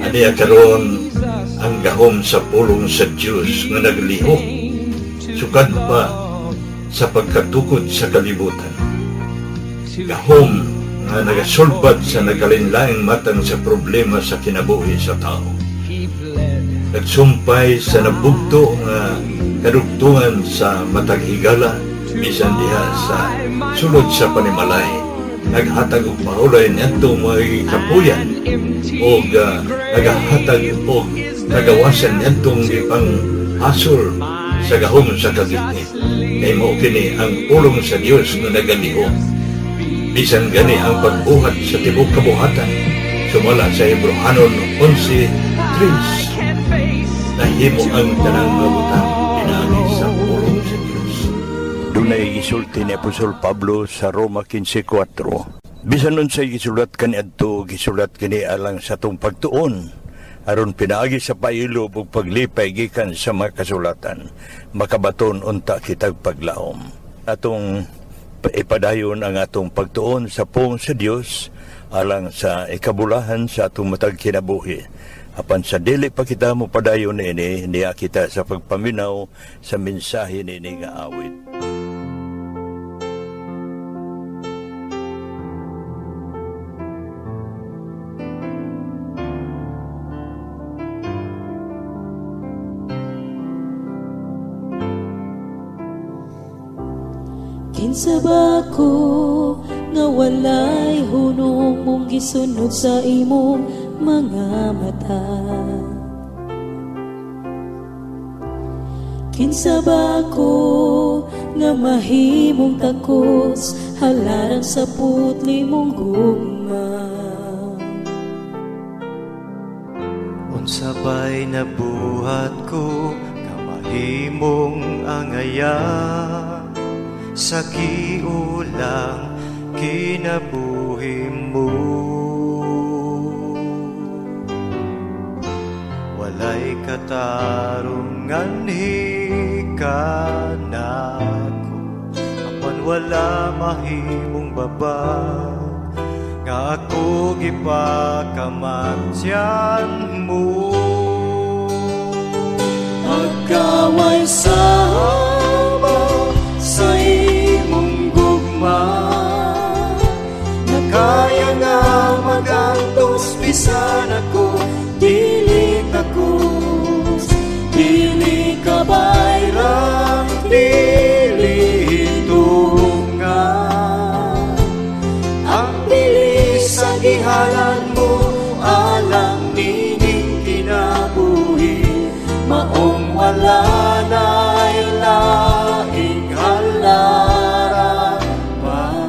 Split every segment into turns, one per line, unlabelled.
Aniya karon ang gahom sa pulong sa Diyos nga naglihok, sukad pa sa pagkatukod sa kalibutan. Gahom nga nagasulbad sa nagalinlaing matang sa problema sa kinabuhi sa tao. Nagsumpay sa nabugto nga kadugtungan sa matag higala, bisan diha sa sulod sa panimalay. Naghatag og mahulay niyadto mga kapuyan o nagahatag og nagawasan niyadtong ipang hasol sa gahom sa kagitnit. Kay mao kini ang pulong sa Dios nga nagalihok. Bisan gani ang pagbuhat sa tibok kabuhatan, sumala sa Hebrehanon 11:3, nahimo ang tanang mabutang pinaagi sa pulong sa Dios.
Dunay gisulti ni Apostol Pablo sa Roma 15:4. Bisan nun sa gisulat kaniadto, gisulat kini alang sa tong pagtuon, aron pinaagi sa pailob ug paglipay gikan sa mga kasulatan, makabaton unta kitag paglaom. Atong ipadayon ang atong pagtuon sa pong sa Dios alang sa ikabulahan sa atong matag kinabuhi. Apan sa dili pa kita mo padayon ini, niya kita sa pagpaminaw sa mensahe nini nga awit.
Kinsa ba ko nga walay hunong mong gisunod sa imong mga mata? Kinsa ba ko nga mahimong takos halaran sa putli mong gugma?
Unsa ba'y nabuhat ko nga mahimong angaya sa kiulang kinabuhi mo? Walay katarungan hikanako, apan wala mahimong babag nga ako gipakamatyan mo.
Magkaway sama sa imong gugma,
Kaya nga magantos bisan ako,
dili ka kus, dili ka bayrang,
dili tungan.
ang bilis sa gihalan mo,
Alang nining kinabuhi,
maong wala na'y laing halaran pa,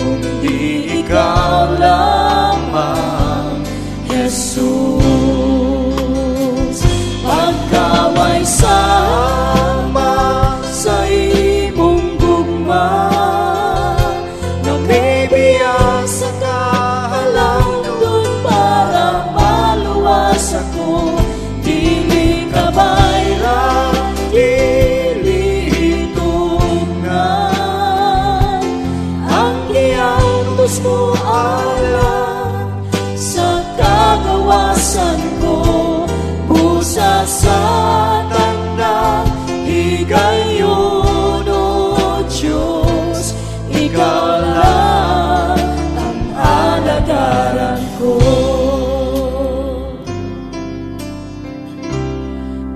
kundi ikaw lamang, Jesus. Pagkaway sama sa imong gugma, nagbibiyak sa kahalangdon para maluwas ako, dili ka bayrang, dili tungan. Ang giantos mo alam sa kagawasan ko, busa sa tanda higayon o Diyos, ikaw lang ang alagaran ko.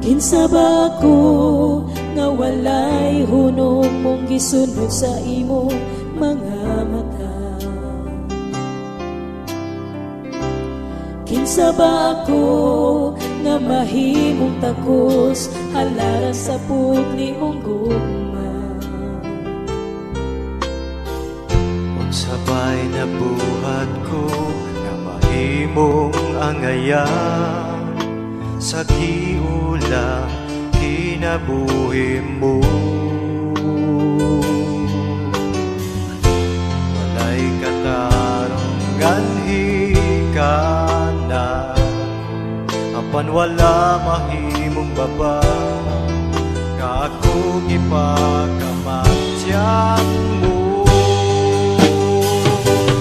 Kinsa ba ko nga walay hunong mong gisunod sa imong mga mata? Kinsa ba ako nga mahimong takos halaran sa putli mong gugma?
unsa ba'y nabuhat ko nga mahimong angayan sa kiulang kinabuhi mo. Walay katarungan hikanan, apan wala mahimong baba nga ako gipakamatyan mo.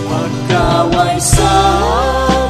Magkaway sama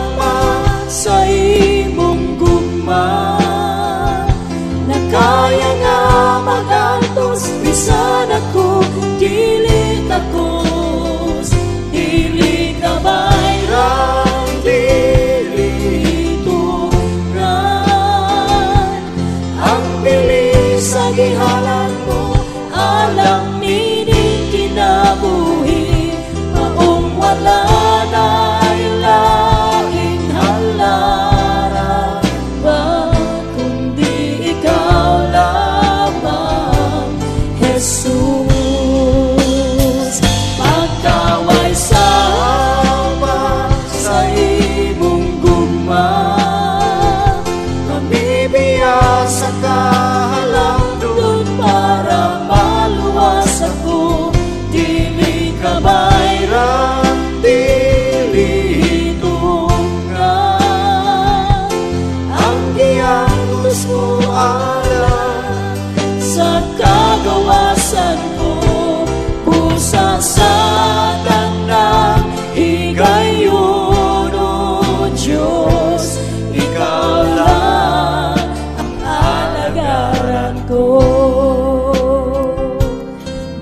ngayon, O Diyos, Ikaw lang ang alagaran ko.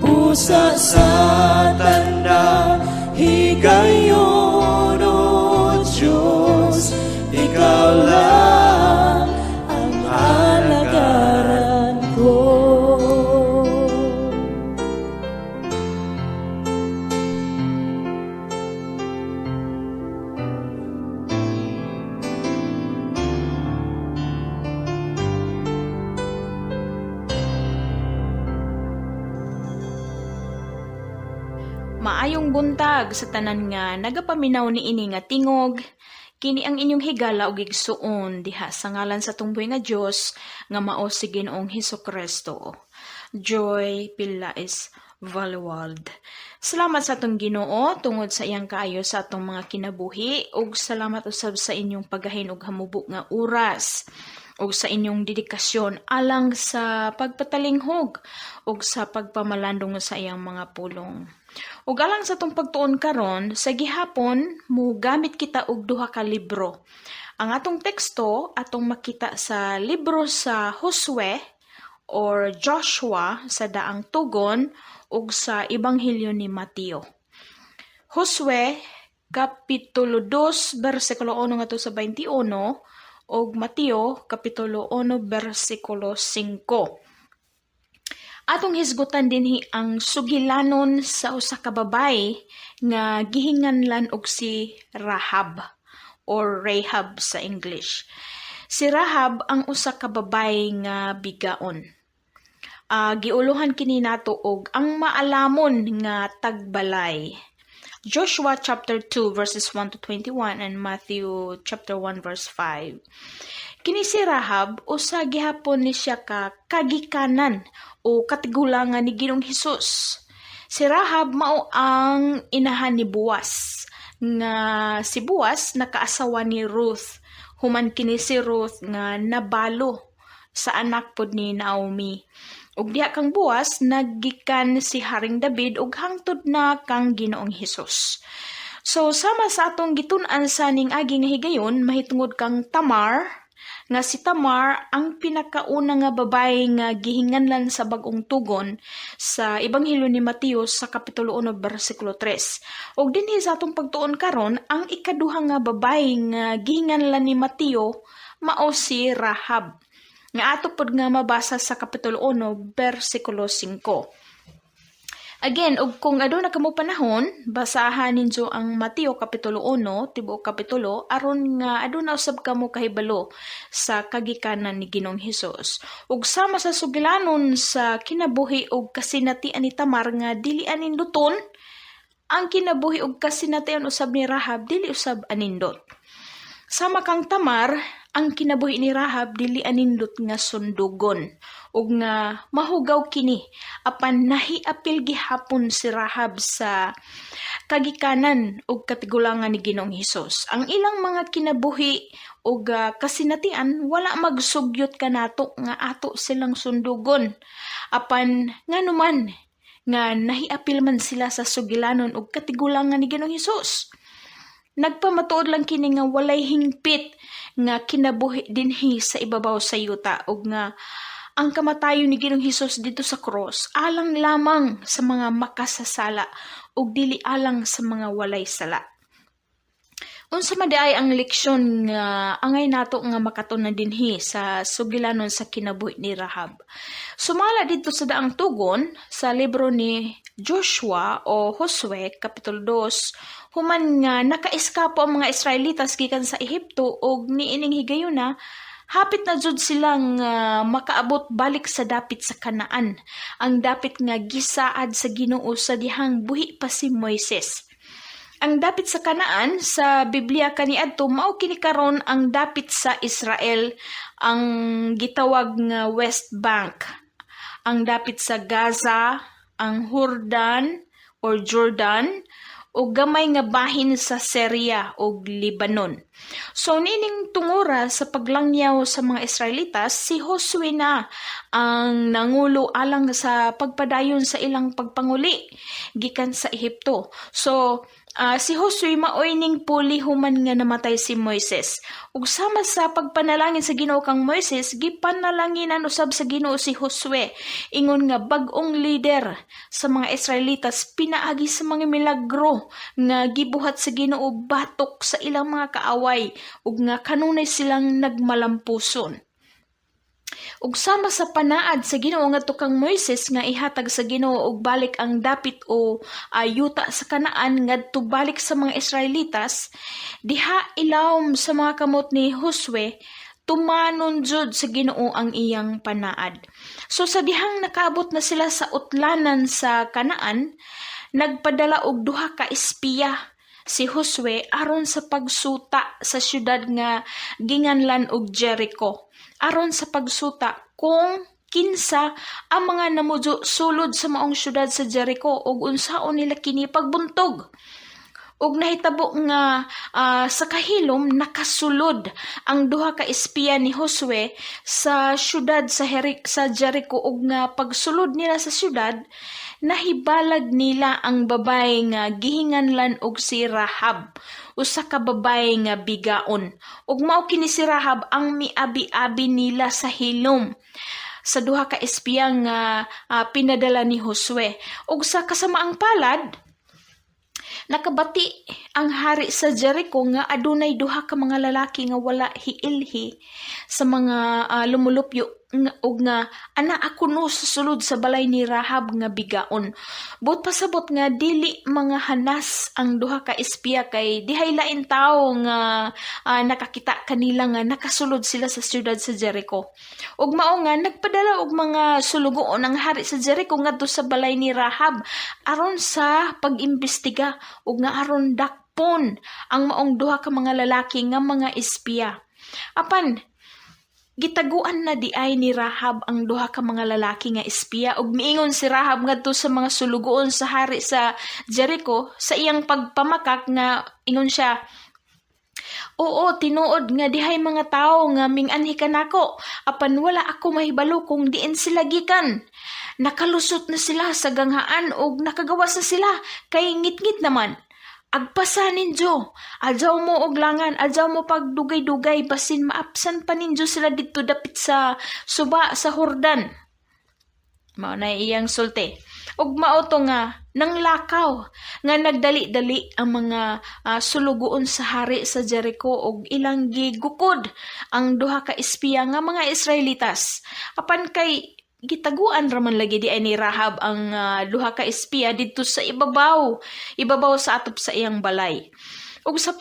Busa sa tanda higayon, O Diyos, Ikaw lang ang alagaran ko.
Maayong buntag sa tanan nga nagapaminaw ni ini nga tingog. Kini ang inyong higala ug igsuon diha sa ngalan sa tungboy nga Dios nga mao si Ginoong Hesukristo. Joy Pilais Valuald. Salamat sa atong Ginoo tungod sa iyang kaayo sa atong mga kinabuhi ug salamat usab sa inyong paggahin og hamubok nga oras ug sa inyong dedikasyon alang sa pagpatalinghog ug sa pagpamalandong sa iyang mga pulong. Ug alang sa tong pagtuon karon, sa gihapon mo gamit kita og duha ka libro. Ang atong teksto atong makita sa libro sa Josue or Joshua sa daang tugon ug sa Ebanghelyo ni Mateo. Josue kapitulo 2 bersikulo 1 ngadto sa 21 ug Mateo kapitulo 1 bersikulo 5. Atong hisgutan dinhi ang sugilanon sa usa ka babae nga gihinganlan og si Rahab or Rahab sa English. Si Rahab ang usa ka babae nga bigaon. Giuluhan kini nato og ang maalamon nga tagbalay. Joshua chapter 2 verses 1 to 21 and Matthew chapter 1 verse 5. Kini si Rahab usa gihapon ni siya ka kagikanan o katigulangan ni Ginoong Hesus. Si Rahab mao ang inahan ni Boaz nga si Boaz nakaasawa ni Ruth. Human kini si Ruth nga nabalo sa anak pod ni Naomi. Ug diha kang Boaz naggikan si Haring David ug hangtod na kang Ginoong Hesus. So sama sa atong gitun-an sa ning agi nga higayon mahitungod kang Tamar nga si Tamar ang pinakauna nga babae nga gihinganlan sa bag-ong tugon sa Ebanghelyo ni Mateo sa kapitulo 1 bersikulo 3. Ug dinhi sa atong pagtuon karon ang ikaduha nga babae nga gihinganlan ni Mateo mao si Rahab. Nga ato pod nga mabasa sa kapitulo 1 bersikulo 5. Again, ug kung aduna kamo panahon, basahan ninyo ang Mateo kapitulo 1, tibuok kapitulo aron nga aduna usab kamo kahibalo sa kagikanan ni Ginoong Hesus. Ug sama sa sugilanon sa kinabuhi ug kasinatian ni Tamar nga dili aninduton, ang kinabuhi ug kasinatian usab ni Rahab dili usab anindot. Sama kang Tamar, ang kinabuhi ni Rahab dili anindot nga sundugon ug nga mahugaw kini apan nahiapil gihapon si Rahab sa kagikanan ug katigulangan ni Ginoong Hesus. Ang ilang mga kinabuhi ug kasinatian wala magsugyot kanato nga ato silang sundugon apan nganuman nga nahiapil man sila sa sugilanon ug katigulangan ni Ginoong Hesus. Nagpamatuod lang kini nga walay hingpit nga kinabuhi dinhi sa ibabaw sa yuta ug nga ang kamatayon ni Ginoong Hesus dito sa cross alang lamang sa mga makasasala ug dili alang sa mga walay sala. Unsa man diay ang leksyon nga angay nato nga makatunan dinhi sa sugilanon sa kinabuhi ni Rahab. Sumala dito sa daang tugon sa libro ni Joshua o Josue kapitulo 2 human nga nakaiskapo ang mga Israelitas gikan sa Ehipto ug niining higayuna hapit na jud silang makaabot balik sa dapit sa Kanaan. Ang dapit nga gisaad sa Ginoo sa dihang buhi pa si Moises. Ang dapit sa Kanaan sa Biblia kaniadto mao kini karon ang dapit sa Israel, ang gitawag nga West Bank. Ang dapit sa Gaza, ang Jordan o gamay nga bahin sa Syria o Lebanon. So nining tungora sa paglangyaw sa mga Israelitas, si Josue na ang nangulo alang sa pagpadayon sa ilang pagpanguli gikan sa Ehipto. So si Josue maoy ning puli human nga namatay si Moises. Ug sama sa pagpanalangin sa Ginoo kang Moises, gipanalanginan usab sa Ginoo si Josue. Ingon nga bag-ong leader sa mga Israelitas pinaagi sa mga milagro nga gibuhat sa Ginoo batok sa ilang mga kaaway ug nga kanunay silang nagmalampuson. Ug sama sa panaad sa Ginoo ngadto kang Moises nga ihatag sa Ginoo og balik ang dapit o yuta sa Kanaan ngadto balik sa mga Israelitas, diha ilawom sa mga kamot ni Josue tumanon jud sa Ginoo ang iyang panaad. So sa dihang nakaabot na sila sa utlanan sa Kanaan, nagpadala og duha ka espiya si Josue aron sa pagsuta sa syudad nga ginganlan og Jericho. Aron sa pagsuta kung kinsa ang mga namudyo sulod sa maong syudad sa Jericho ug unsaon nila kini pagbuntog. Ug nahitabo nga sa kahilom nakasulod ang duha ka espiya ni Josue sa syudad sa Jericho ug nga pagsulod nila sa syudad nahibalag nila ang babay nga gihinganlan og si Rahab, usa ka babay nga bigaon. Ug mao kini si Rahab ang miabi-abi nila sa hilom sa duha ka espiya nga pinadala ni Josue. Ug sa kasamaang palad, nakabati ang hari sa Jericho nga adunay duha ka mga lalaki nga wala hiilhi sa mga lumulupyo ug nga ana ako no sa sulod sa balay ni Rahab nga bigaon. But pasabot nga dili mga hanas ang duha ka espiya kay dihay lain tawo nga nakakita kanila nga nakasulod sila sa syudad sa Jericho. Ug mao nga nagpadala og mga sulugoon ang hari sa Jericho ngadto sa balay ni Rahab aron sa pag-imbestiga ug nga aron dakpon ang maong duha ka mga lalaki nga mga espiya. Apan gitaguan na di ay ni Rahab ang duha ka mga lalaki nga espiya ug miingon si Rahab ngadto sa mga sulugoon sa hari sa Jericho sa iyang pagpamakak nga ingon siya, "Oo, tinuod nga dihay mga tao nga minganhi kanako, apan wala ako mahibalo kung diin sila gikan. Nakalusot na sila sa ganghaan ug nakagawas na sila kay ngit-ngit naman. Agpasa ninyo, adyaw mo og langan, adyaw mo pagdugay-dugay basin maapsan pa ninyo sila dito dapit sa suba sa Hordan." Mao na iyang sulti. Ug mao to nga nanglakaw nga nagdali-dali ang mga sulugoon sa hari sa Jericho ug ilang gigukod ang duha ka espiya nga mga Israelitas. Apan kay gitaguan raman lagi di ay ni Rahab ang duha ka espiya didto sa ibabaw sa atop sa iyang balay. Ug sa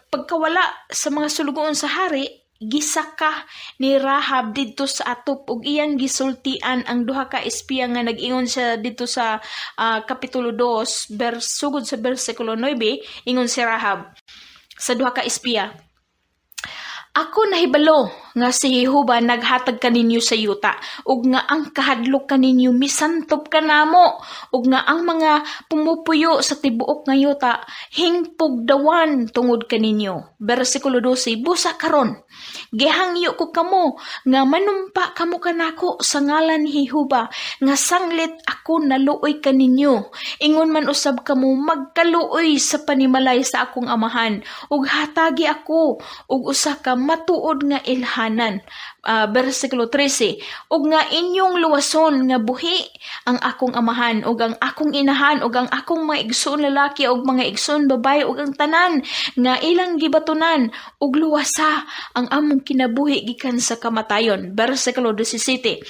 pagkawala sa mga sulugoon sa hari, gisaka ni Rahab didto sa atop ug iyang gisultian ang duha ka espiya nga nag-ingon siya didto sa kapitulo 2 sugod sa bersikulo 9, ingon si Rahab sa duha ka espiya, "Ako nahibalo nga si Jehova naghatag kaninyo sa yuta ug nga ang kahadlok kaninyo misantop kanamo ug nga ang mga pumupuyo sa tibuok nga yuta hingpugdawan tungod kaninyo." Bersikulo 12, "Busa karon gihangyo ko kamo nga manumpa kamo kanako sa ngalan ni Jehova nga sanglit ako naluoy kaninyo. Ingon man usab kamo magkaluoy sa panimalay sa akong amahan ug hatagi ako ug usa ka matuod nga ilhanan." Bersikulo 13, "Ug nga inyong luwason nga buhi ang akong amahan ug ang akong inahan ug ang akong mga igsoon lalaki ug mga igsoon babae ug ang tanan nga ilang gibatunan ug luwasa ang among kinabuhi gikan sa kamatayon." Bersikulo 17,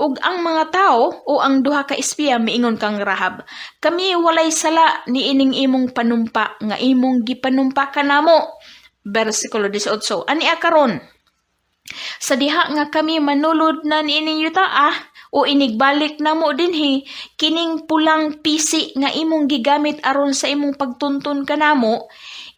"Ug ang mga tao o ang duha ka espiya miingon kang Rahab, kami walay sala ni ining imong panumpa nga imong gipanumpa kanamo." Bersikulo 18, "Ania karon sa diha nga kami manulod na niining yuta o inigbalik namo dinhi kining pulang pisi nga imong gigamit aron sa imong pagtuntun kanamo,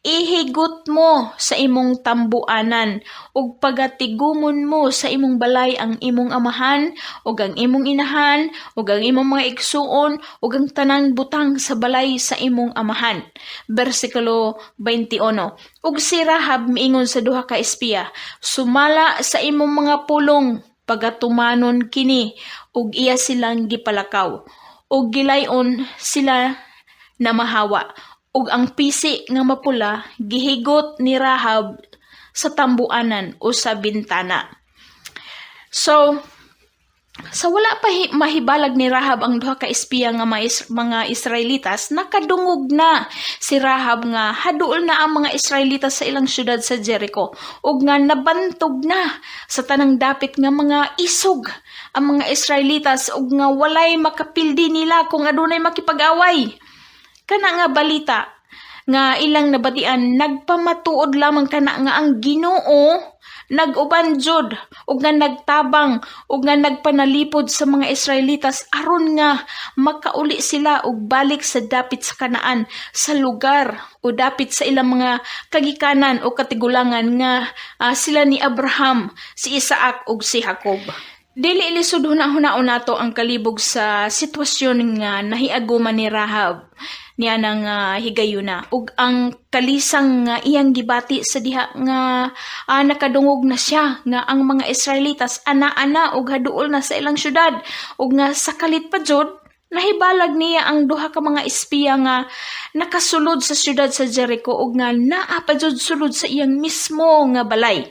ihigot mo sa imong tambuanan ug pagatigumon mo sa imong balay ang imong amahan ug ang imong inahan ug ang imong mga igsuon ug ang tanang butang sa balay sa imong amahan." Bersikulo 21, "Ug si Rahab miingon sa duha ka espiya, sumala sa imong mga pulong pagatumanon kini ug iya silang gipalakaw ug gilayon sila na mahawa ug ang pisi nga mapula gihigot ni Rahab sa tambuanan o sa bintana. So, sa wala pa mahibalag ni Rahab ang duha ka espiya nga mga Israelitas, nakadungog na si Rahab nga haduol na ang mga Israelitas sa ilang syudad sa Jericho ug nga nabantog na sa tanang dapit nga mga isog ang mga Israelitas ug nga walay makapildi nila kung adunay makipag-away. Kana nga balita nga ilang nabatian, nagpamatuod lamang kana nga ang Ginoo nag-uban jud ug nga nagtabang ug nga nagpanalipod sa mga Israelitas aron nga makauli sila ug balik sa dapit sa Kanaan, sa lugar o dapit sa ilang mga kagikanan o katigulangan nga sila ni Abraham, si Isaac ug si Jacob. Dili lisod hunahuna nato ang kalibog sa sitwasyon nga nahiaguman ni Rahab niya nang higayuna ug ang kalisang nga iyang gibati sa diha nga nakadungog na siya nga ang mga Israelitas ana-ana ug haduol na sa ilang syudad ug nga sakalit pa jud nahibalag niya ang duha ka mga espiya nga nakasulod sa syudad sa Jericho ug nga naa pa jud sulod sa iyang mismo nga balay.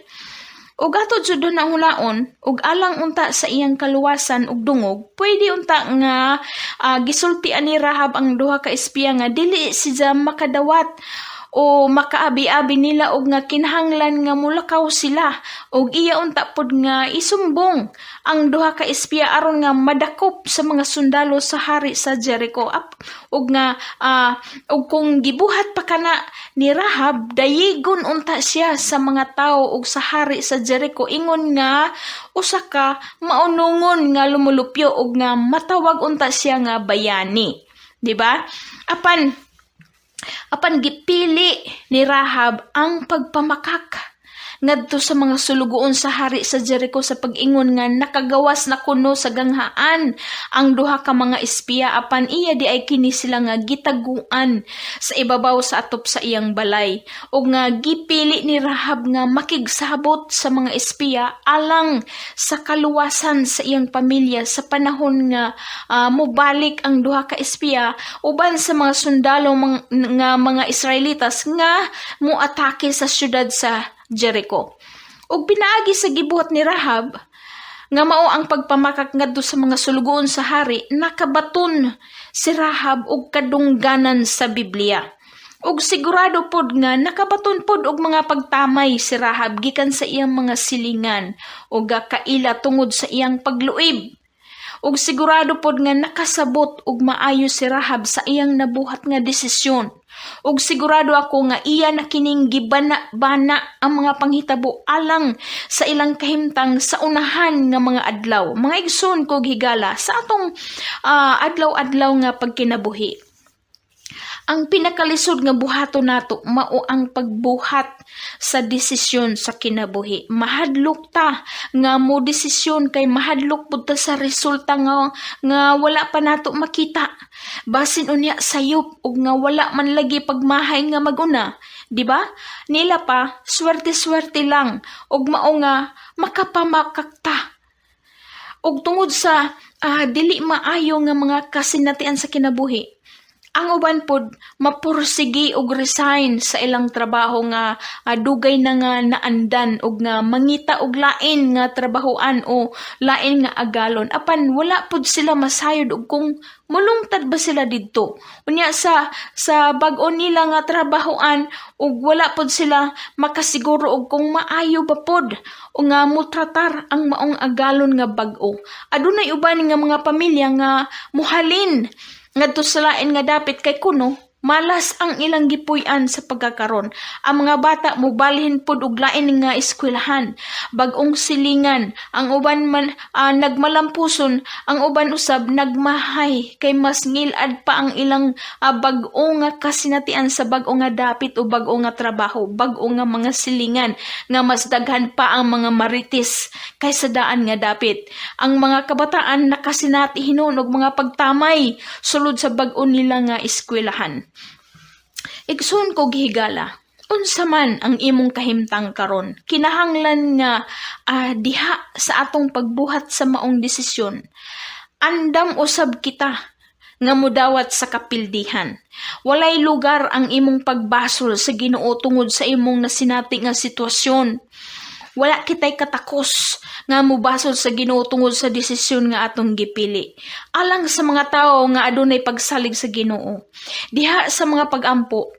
Ug ato jud na hulaon ug alang unta sa iyang kaluwasan ug dungog, pwede unta nga gisultian ni Rahab ang duha ka espiya nga dili siya makadawat o makaabi-abi nila og nga kinahanglan nga mulakaw sila og iya unta pod nga isumbong ang duha ka espiya aron nga madakop sa mga sundalo sa hari sa Jericho og nga og kung gibuhat pa kana ni Rahab dayigon unta siya sa mga tao og sa hari sa Jericho ingon nga usa ka maunungon nga lumulupyo og nga matawag unta siya nga bayani, di ba? Apan gipili ni Rahab ang pagpamakak ngadto sa mga sulugoon sa hari sa Jericho sa pag-ingon nga nakagawas na kuno sa ganghaan ang duha ka mga espiya apan iya di ay kini sila nga gitaguan sa ibabaw sa atop sa iyang balay ug nga gipili ni Rahab nga makigsabot sa mga espiya alang sa kaluwasan sa iyang pamilya sa panahon nga mobalik ang duha ka espiya uban sa mga sundalo nga mga Israelitas nga moatake sa syudad sa Jericho. Ug pinaagi sa gibuhat ni Rahab nga mao ang pagpamakak ngadto sa mga sulugoon sa hari, nakabaton si Rahab og kadungganan sa Biblia. Ug sigurado pod nga nakabaton pod og mga pagtamay si Rahab gikan sa iyang mga silingan ug kaila tungod sa iyang pagluib. Ug sigurado pod nga nakasabot og maayo si Rahab sa iyang nabuhat nga desisyon. Ug sigurado ako nga iya na kining gibana-bana ang mga panghitabo alang sa ilang kahimtang sa unahan nga mga adlaw. Mga igsoon kog higala sa atong adlaw-adlaw nga pagkinabuhi. Ang pinakalisod nga buhato nato mao ang pagbuhat sa desisyon sa kinabuhi. Mahadlok ta nga mo desisyon kay mahadlok pud ta sa resulta nga wala pa nato makita. Basin unya sayop ug nga wala man lagi pagmahay nga maguna, di ba? Nila pa swerte-swerte lang ug mao nga makapamakak ta. Ug tungod sa dili maayo nga mga kasinatian sa kinabuhi, ang uban pod mapursigi og resign sa ilang trabaho nga dugay na nga naandan og nga mangita og lain nga trabahoan o lain nga agalon apan wala pod sila masayod og kung mulungtad ba sila didto. Unya sa bag-o nila nga trabahoan ug wala pod sila makasiguro og kung maayo ba pod o nga mutratar ang maong agalon nga bag-o. Adunay uban nga mga pamilya nga muhalin ngadto sa lain nga dapit kay kuno malas ang ilang gipuy-an sa pagkakaron. Ang mga bata mobalhin pod og lain nga eskwelahan, bag-ong silingan, ang uban man nagmalampuson, ang uban usab nagmahay kay mas ngilad pa ang ilang bag-o nga kasinatian sa bag-o nga dapit o bag-o nga trabaho, bag-o nga mga silingan nga mas daghan pa ang mga marites kaysa daan nga dapit. Ang mga kabataan nakasinati hinon og mga pagtamay sulod sa bag-o nila nga eskwelahan. Igsoon ko gihigala, unsa man ang imong kahimtang karon, kinahanglan nga diha sa atong pagbuhat sa maong desisyon. Andam usab kita nga mudawat sa kapildihan. Walay lugar ang imong pagbasol sa Ginoo tungod sa imong nasinati nga sitwasyon. Wala kitay katakos nga mubasol sa Ginoo tungod sa desisyon nga atong gipili. Alang sa mga tao nga adunay pagsalig sa Ginoo. Diha sa mga pagampo,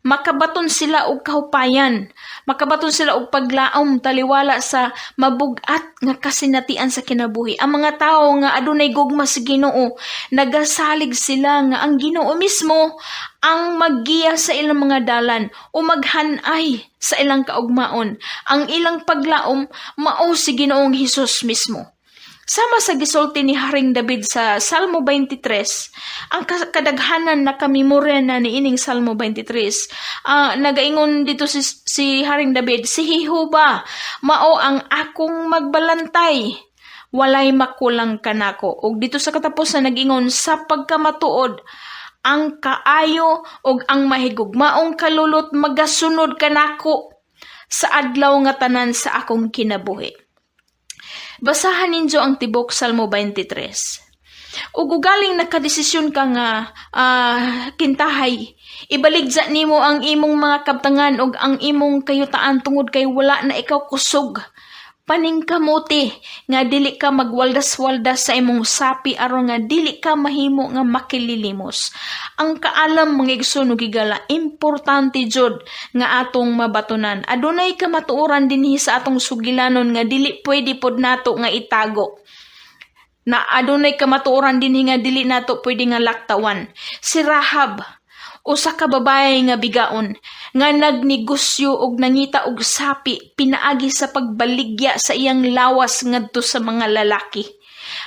makabaton sila og kahupayan, makabaton sila og paglaom taliwala sa mabugat nga kasinatian sa kinabuhi. Ang mga tao nga adunay gugma sa Ginoo, nagasalig sila nga ang Ginoo mismo ang maggiya sa ilang mga dalan o maghanay sa ilang kaugmaon. Ang ilang paglaom mao si Ginoong Hesus mismo. Sama sa gisulti ni Haring David sa Salmo 23, ang kadaghanan na kamemorya na niining Salmo 23, nagaingon dito si Haring David, si Jehovah mao ang akong magbalantay, walay makulang kanako. Ug dito sa katapusan nagingon, sa pagkamatuod, ang kaayo ug ang mahigugmaong kalulot magasunod kanako sa adlaw nga tanan sa akong kinabuhi. Basahan ninyo ang tibok Salmo 23. Ug ugaling nakadesisyon ka nga kintahay, ibaligya nimo ang imong mga kabtangan ug ang imong kayutaan tungod kay wala na ikaw kusog. Paningkamuti nga dili ka magwaldas-waldas sa imong sapi aron nga dili ka mahimo nga makililimos. Ang kaalam mga igsoon ug higala, importante jud nga atong mabatunan. Adunay kamatuoran dinhi sa atong sugilanon nga dili pwede pod nato nga itago. Na adunay kamatuoran dinhi nga dili nato pwede nga laktawan. Si Rahab, usa ka babae nga bigaon, nga nagnegosyo og nangita og sapi pinaagi sa pagbaligya sa iyang lawas ngadto sa mga lalaki.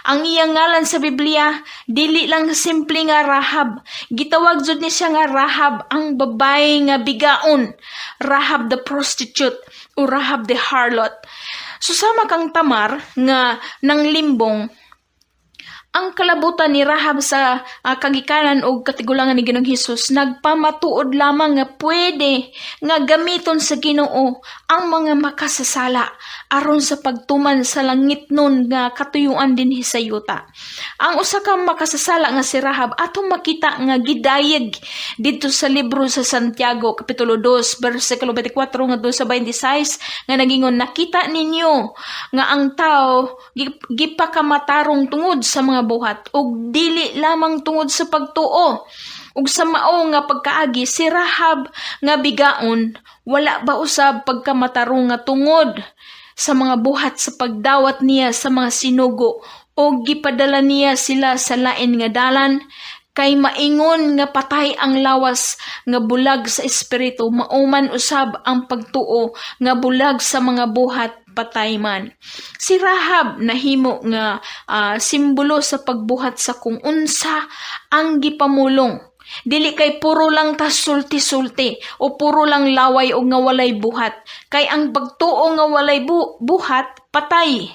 Ang iyang ngalan sa Biblia dili lang simple nga Rahab, gitawag jud ni siya nga Rahab ang babae nga bigaon, Rahab the prostitute o Rahab the harlot. Susama kang Tamar nga nanglimbong, ang kalabutan ni Rahab sa kagikanan o katigulangan ni Ginoong Hesus nagpamatuod lamang nga pwede nga gamiton sa Ginoo ang mga makasasala aron sa pagtuman sa langit nun nga katuyuan dinhi sa yuta. Ang usa ka makasasala nga si Rahab atong makita nga gidayeg dito sa libro sa Santiago kapitulo 2 bersikulo 24 ngadto sa 26 nga nagingon, nakita ninyo nga ang tao gipakamatarong tungod sa mga buhat ug dili lamang tungod sa pagtuo ug sa mao nga pagkaagi. Si Rahab nga bigaon wala ba usab pagkamatarong nga tungod sa mga buhat sa pagdawat niya sa mga sinugo o gipadala niya sila sa lain nga dalan, kay maingon nga patay ang lawas nga bulag sa espiritu, mauman usab ang pagtuo nga bulag sa mga buhat patay man. Si Rahab nahimo nga simbolo sa pagbuhat sa kung unsa ang gipamulong. Dili kay puro lang ta sulti-sulti o puro lang laway o nga walay buhat. Kay ang pagtuo nga walay buhat, patay.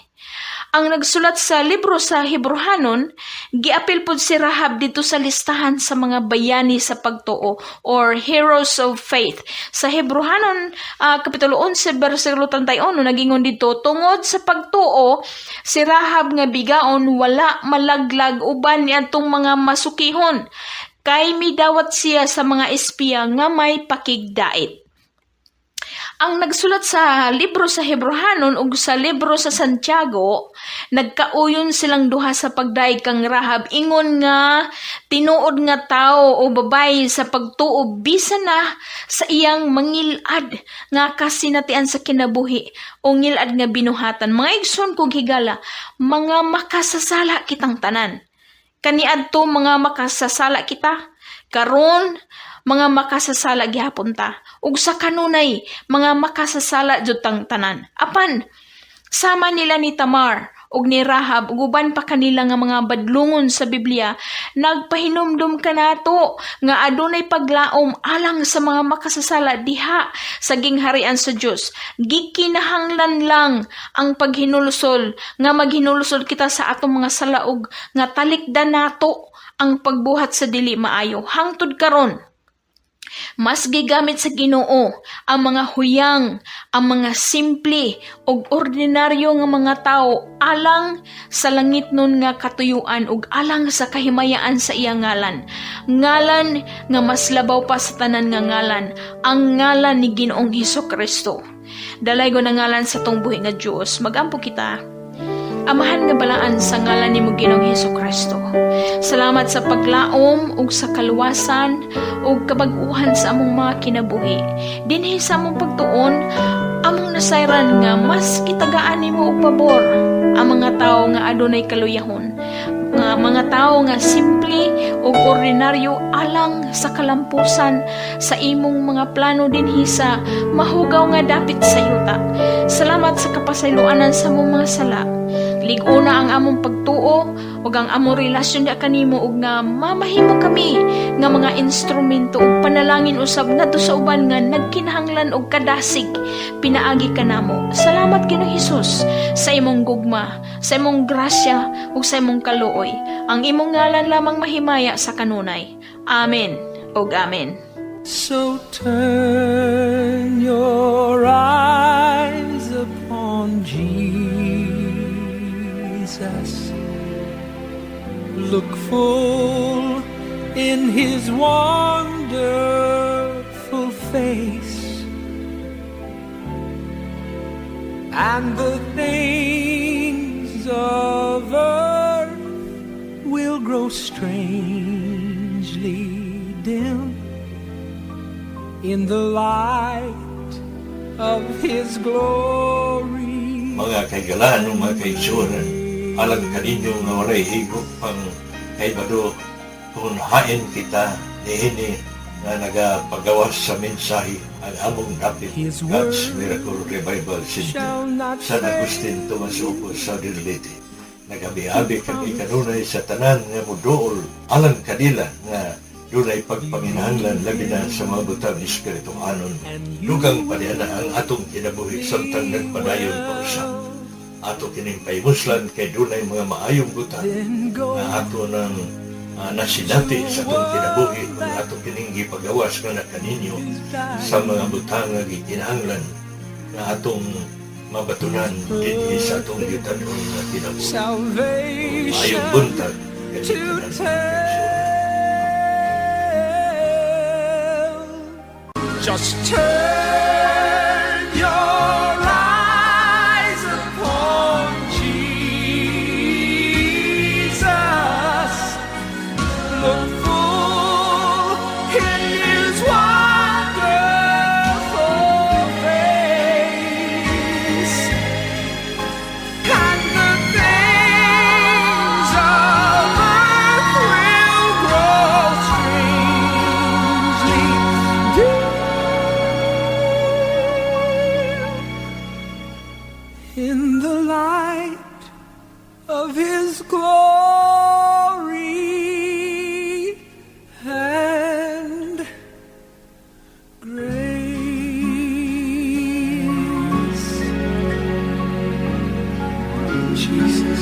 Ang nagsulat sa libro sa Hebrehanon, giapil pod si Rahab dito sa listahan sa mga bayani sa pagtuo or heroes of faith. Sa Hebrehanon, kapitulo 11, versikulo 31, nagingon dito, tungod sa pagtuo, si Rahab nga bigaon wala malaglag uban niadtong mga masukihon, kay midawat siya sa mga espiya nga may pakigdait. Ang nagsulat sa libro sa Hebrehanon ug sa libro sa Santiago, nagkauyon silang duha sa pagdaig kang Rahab, ingon nga tinuod nga tao o babae sa pagtuo bisan na sa iyang mangilad nga kasinatian sa kinabuhi o ngilad nga binuhatan. Mga igsoon kog higala, mga makasasala kitang tanan. Kaniadto mga makasasala kita, karon mga makasasala gihapon ta. Ug sa kanunay, mga makasasala jud tang tanan. Apan, sama nila ni Tamar ug ni Rahab, ug uban pa kanila nga mga badlungon sa Biblia, nagpahinumdum kanato nga adunay paglaom alang sa mga makasasala diha sa gingharian sa Dios. Gikinahanglan lang ang paghinulusol nga maghinulusol kita sa atong mga salaog nga talikdan nato ang pagbuhat sa dili maayo. Hangtod karon, Mas gigamit sa Ginoo ang mga huyang, ang mga simple ug ordinaryo nga mga tao alang sa langit nun nga katuyuan ug alang sa kahimayaan sa iya ngalan. Ngalan nga mas labaw pa sa tanan nga ngalan, ang ngalan ni Ginoong Hesukristo. Dalay ko na ngalan sa tong buhi nga Dios, magampo kita. Amahan nga balaan sa ngalan ni Ginoong Hesukristo. Salamat sa paglaom ug sa kaluwasan ug kabag-uhan sa among mga kinabuhi. Dinhi sa among pagtuon, among nasayran nga mas kitagaan nimo og pabor ang mga tawo nga adunay kaluyahon. Nga mga tao nga simple ug ordinaryo alang sa kalampusan sa imong mga plano dinhi sa mahugaw nga dapit sa yuta. Salamat sa kapasayloanan sa among mga sala. Ligo na ang among pagtuo ug ang among relasyon da kanimo ug nga mamahimo kami nga mga instrumento ug panalangin usab ngadto sa uban nga nagkinahanglan og kadasig pinaagi kanamo. Salamat Ginoong Hesus sa imong gugma, sa imong grasya ug sa imong kaluoy. Ang imong ngalan lamang mahimaya sa kanunay. Amen ug amen.
So turn your eyes upon Jesus. Look full in His wonderful face, and the things of earth will grow strangely dim in the light of His glory.
Mga kaigalaan o mga kaigsuran, alang kaninyo nga walay higop pang kaibado kung hain kita nihini nga nagapagawas sa mensahe ang among dapit God's Miracle Revival Center San Agustin Tomas Opus sa Dirlete. Nagabi-abi kami kanunay sa tanan nga muduol alang kanila nga dunay pagpanginahanglan labi na sa mga butang espiritu anon. Dugang paniana ang atong kinabuhi samtang nagpadayon pa usap. Ato kining paimuslan kay dunay mga maayong butang nga ato nang nasidati sa atong kinabuhi kung ato kining gipagawas nga na kaninyo sa mga butang nga gikinahanglan nga atong mabatunan dinhi sa atong gitanon nga kinabuhi. Maayong buntag kay
Just turn your eyes upon Jesus. Look full in His wonderful face, and the things of earth will grow strangely dim in the light of His glory and grace. Jesus.